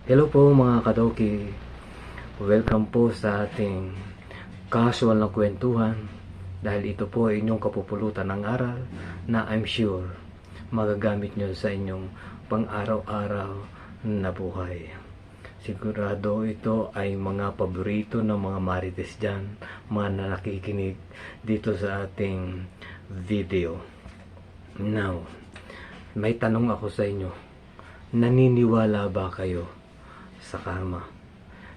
Hello po mga kadoki. Welcome po sa ating casual na kwentuhan dahil ito po ay inyong kapupulutan ng aral na I'm sure magagamit nyo sa inyong pang-araw-araw na buhay. Sigurado ito ay mga paborito ng mga marites dyan, mga nakikinig dito sa ating video. Now, may tanong ako sa inyo. Naniniwala ba kayo sa karma?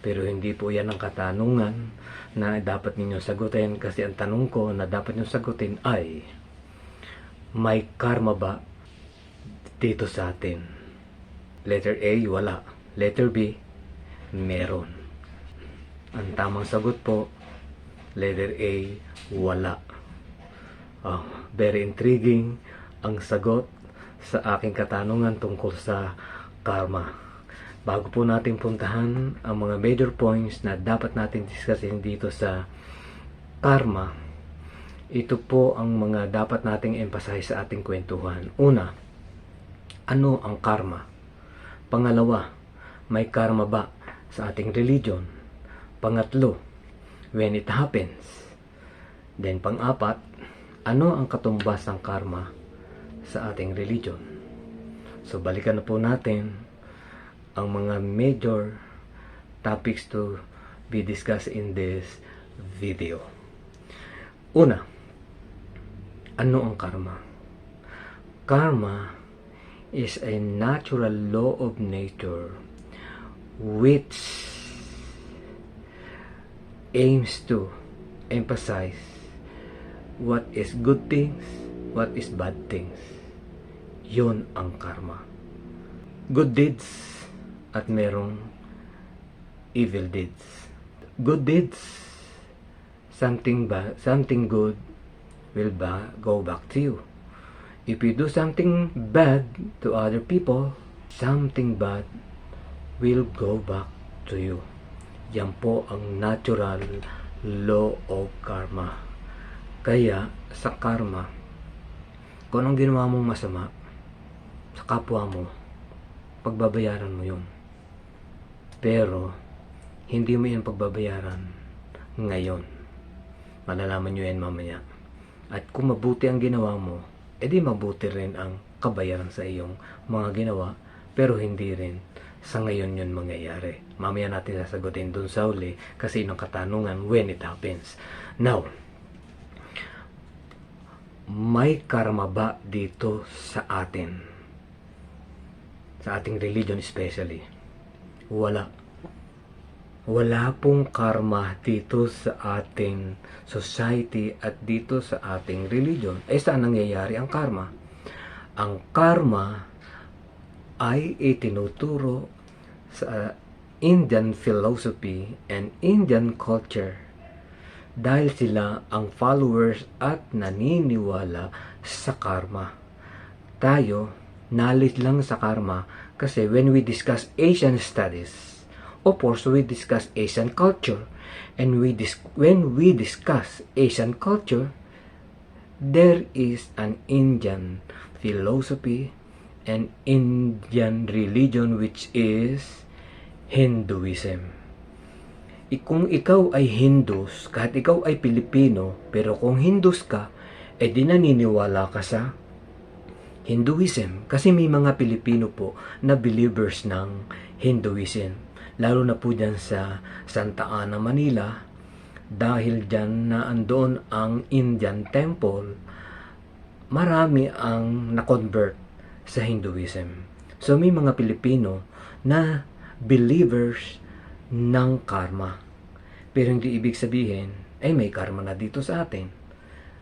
Pero hindi po yan ang katanungan na dapat ninyong sagutin, kasi ang tanong ko na dapat ninyong sagutin ay, may karma ba dito sa atin? Letter A, wala. Letter B, meron. Ang tamang sagot po, letter A, wala. Very intriguing ang sagot sa aking katanungan tungkol sa karma. Bago po natin puntahan ang mga major points na dapat natin discussin dito sa karma, ito po ang mga dapat nating emphasize sa ating kwentuhan. Una, ano ang karma? Pangalawa, may karma ba sa ating religion? Pangatlo, when it happens. Then pang-apat, ano ang katumbas ng karma sa ating religion? So balikan na po natin ang mga major topics to be discussed in this video. Una, ano ang karma? Karma is a natural law of nature which aims to emphasize what is good things, what is bad things. Yun ang karma. Good deeds at merong evil deeds. Good deeds, something good will go back to you. If you do something bad to other people, something bad will go back to you. Yan po ang natural law of karma. Kaya sa karma, kung anong ginawa mong masama sa kapwa mo, pagbabayaran mo yun. Pero hindi mo yan pagbabayaran ngayon. Malalaman nyo yan mamaya. At kung mabuti ang ginawa mo, edi mabuti rin ang kabayaran sa iyong mga ginawa, pero hindi rin sa ngayon yun mangyayari. Mamaya natin sasagutin dun sa uli kasi yun ang katanungan when it happens. Now, may karma ba dito sa atin? Sa ating religion especially? Wala. Wala pong karma dito sa ating society at dito sa ating religion. Saan nangyayari ang karma? Ang karma ay itinuturo sa Indian philosophy and Indian culture dahil sila ang followers at naniniwala sa karma. Tayo, knowledge lang sa karma kasi when we discuss Asian studies, of course, we discuss Asian culture. And when we discuss Asian culture, there is an Indian philosophy and Indian religion which is Hinduism. Kung ikaw ay Hindus, kahit ikaw ay Pilipino, pero kung Hindus ka, di naniniwala ka sa Hinduism. Kasi may mga Pilipino po na believers ng Hinduism. Lalo na po dyan sa Santa Ana, Manila, dahil dyan na andoon ang Indian temple, marami ang na-convert sa Hinduism. So may mga Pilipino na believers ng karma. Pero hindi ibig sabihin, ay may karma na dito sa atin.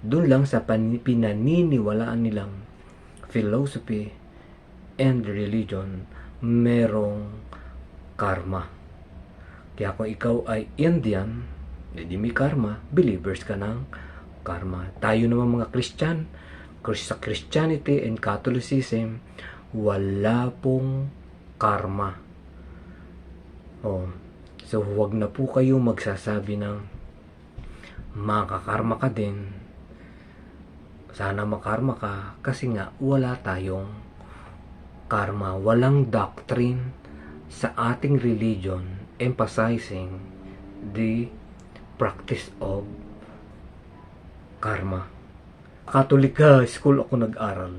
Doon lang sa pinaniniwalaan nilang philosophy and religion, merong karma. Kaya kung ikaw ay Indian, hindi may karma, believers ka ng karma. Tayo naman mga Christian, sa Christianity and Catholicism, wala pong karma. So huwag na po kayo magsasabi ng makakarma ka din. Sana makarma ka kasi nga wala tayong karma. Walang doctrine sa ating religion emphasizing the practice of karma. Katolika school ako nag-aral.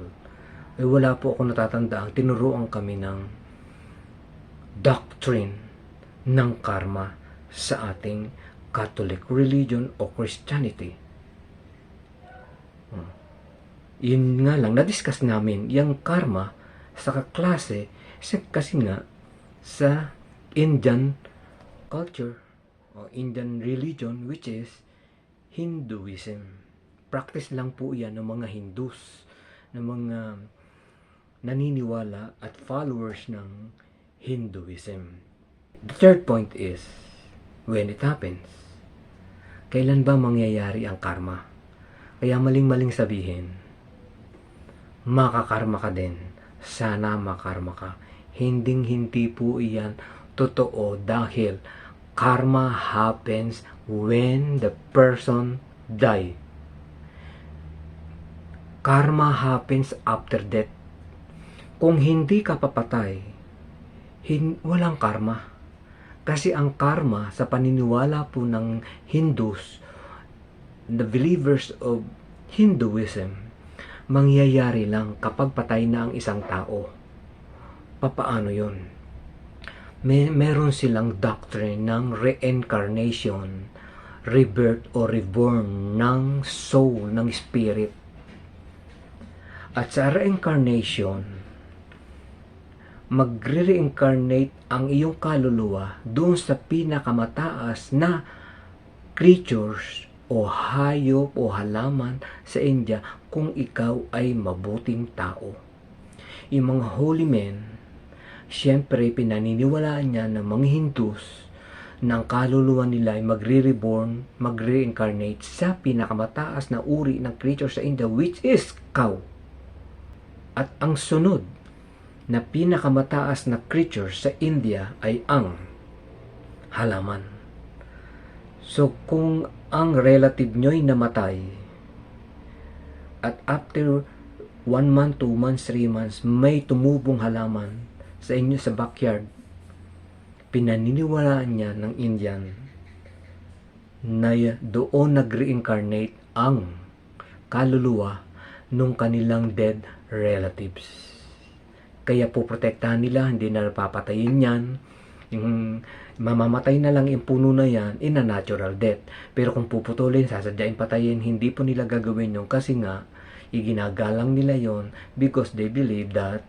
Wala po ako natatandaan. Tinuruan kami ng doctrine ng karma sa ating Catholic religion o Christianity. Yun nga lang, na-discuss namin yung karma sa kaklase kasi nga sa Indian culture o Indian religion, which is Hinduism. Practice lang po yan ng mga Hindus, ng mga naniniwala at followers ng Hinduism. The third point is, when it happens, kailan ba mangyayari ang karma? Kaya maling-maling sabihin, makakarma ka din. Sana makarma ka. Hinding-hindi po iyan totoo dahil karma happens when the person die. Karma happens after death. Kung hindi ka papatay, walang karma. Kasi ang karma sa paniniwala po ng Hindus, the believers of Hinduism, mangyayari lang kapag patay na ang isang tao. Papaano yun? Meron silang doctrine ng reincarnation, rebirth o reborn ng soul, ng spirit. At sa reincarnation, magre-reincarnate ang iyong kaluluwa doon sa pinakamataas na creatures o hayop o halaman sa India kung ikaw ay mabuting tao. Yung mga holy men, siyempre pinaniniwalaan niya ng mga Hindus na ang kaluluwa nila ay magre-reborn, magre-reincarnate sa pinakamataas na uri ng creature sa India, which is cow. At ang sunod na pinakamataas na creature sa India ay ang halaman. So kung ang relative nyo'y namatay at after 1 month, 2 months, 3 months may tumubong halaman sa inyo sa backyard, pinaniniwalaan niya ng Indian na doon nag-reincarnate ang kaluluwa nung kanilang dead relatives. Kaya po protektahan nila, hindi na papatayin yan. Yung mamamatay na lang yung puno na yan in a natural death. Pero kung puputulin, sasadyain patayin, hindi po nila gagawin yun kasi nga, iginagalang nila yon because they believe that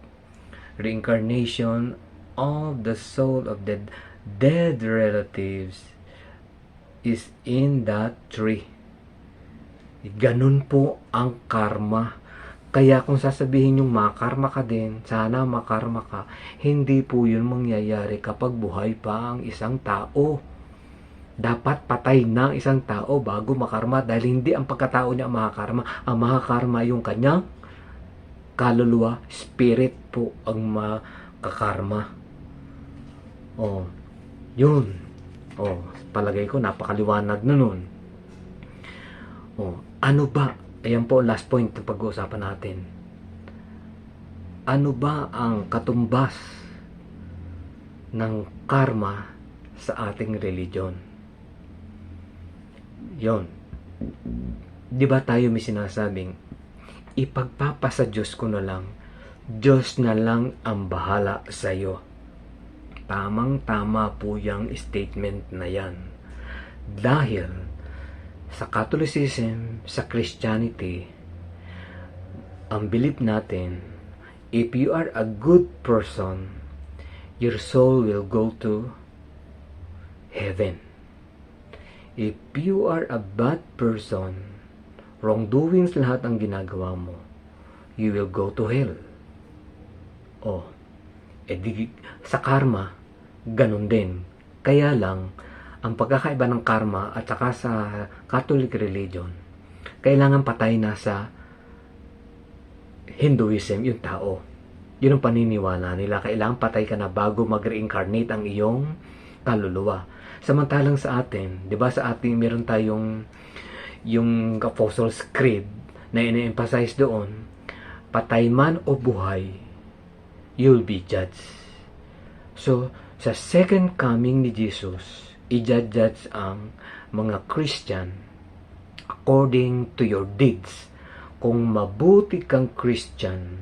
reincarnation of the soul of the dead relatives is in that tree. Ganun po ang karma. Kaya kung sasabihin yung makarma ka din, sana makarma ka, hindi po yun mangyayari kapag buhay pa ang isang tao. Dapat patay na ang isang tao bago makarma dahil hindi ang pagkatao niya ang makakarma. Ang makakarma yung kanyang kaluluwa, spirit po ang makakarma. Oh, yun. Oh, palagay ko napakaliwanag na nun. Oh, ano ba? Ayan po last point ng pag-uusapan natin. Ano ba ang katumbas ng karma sa ating religion? Yon. Di ba tayo may sinasabing, ipagpapasa Diyos ko na lang, Diyos na lang ang bahala sa iyo. Tamang-tama po yung statement na yan. Dahil sa Catholicism, sa Christianity, ang belief natin, if you are a good person, your soul will go to heaven. If you are a bad person, wrongdoings lahat ang ginagawa mo, you will go to hell. Oh, sa karma, ganun din. Kaya lang, ang pagkakaiba ng karma at saka sa Catholic religion, kailangan patay na sa Hinduism yung tao. Yun ang paniniwala nila. Kailangan patay ka na bago mag-reincarnate ang iyong kaluluwa. Samantalang sa atin, di ba sa atin meron tayong yung Apostles' Creed na ina-emphasize doon, patay man o buhay, you'll be judged. So, Sa second coming ni Jesus, i-judge ang mga Christian according to your deeds. Kung mabuti kang Christian,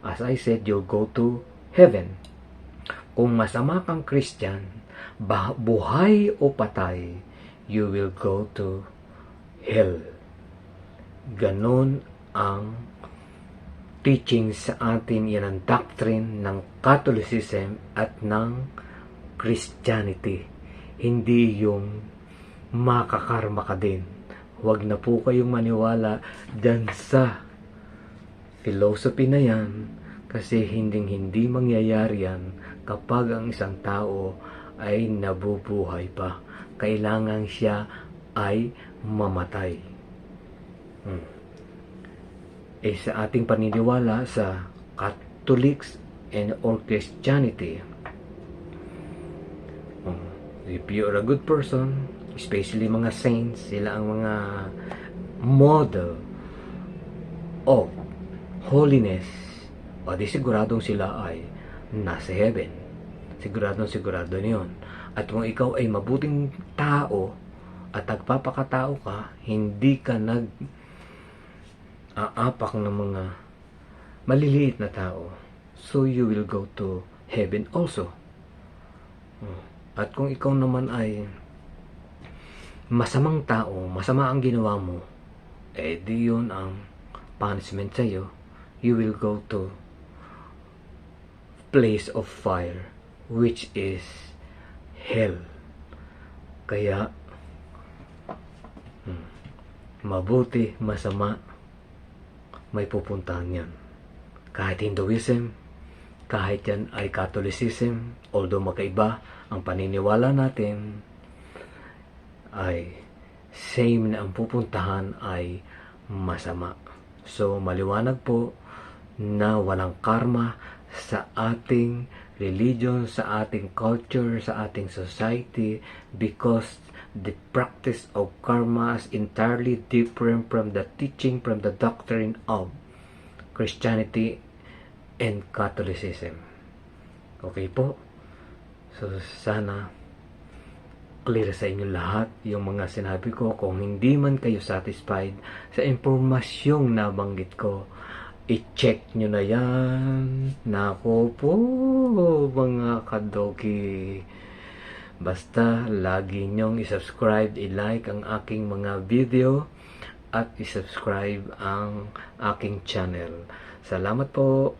as I said, you'll go to heaven. Kung masama kang Christian, buhay o patay, you will go to hell. Ganon ang teaching sa atin, yan ang doctrine ng Catholicism at ng Christianity. Hindi yung makakarma ka din. Huwag na po kayong maniwala dyan sa philosophy na yan, kasi hindi mangyayari yan kapag ang isang tao ay nabubuhay pa. Kailangan siya ay mamatay. Sa ating paniniwala sa Catholics and or Christianity, if you're a good person, especially mga saints, sila ang mga model of holiness, o di siguradong sila ay nasa heaven. Sigurado niyon. At kung ikaw ay mabuting tao at nagpapakatao ka, hindi ka aapak ng mga maliliit na tao, so you will go to heaven also. At kung ikaw naman ay masamang tao, masama ang ginawa mo, di yun ang punishment sa'yo. You will go to place of fire, which is hell. Kaya mabuti, masama, may pupuntahan yan. Kahit Hinduism, kahit yan ay Catholicism, although magkaiba ang paniniwala natin, ay same na ang pupuntahan ay masama. So maliwanag po na walang karma sa ating religion, sa ating culture, sa ating society, because the practice of karma is entirely different from the teaching, from the doctrine of Christianity and Catholicism. Okay po? So sana clear sa inyo lahat yung mga sinabi ko. Kung hindi man kayo satisfied sa impormasyong nabanggit ko, i-check nyo na yan. Nako po, mga kadogi. Basta lagi nyong i-subscribe, i-like ang aking mga video at i-subscribe ang aking channel. Salamat po.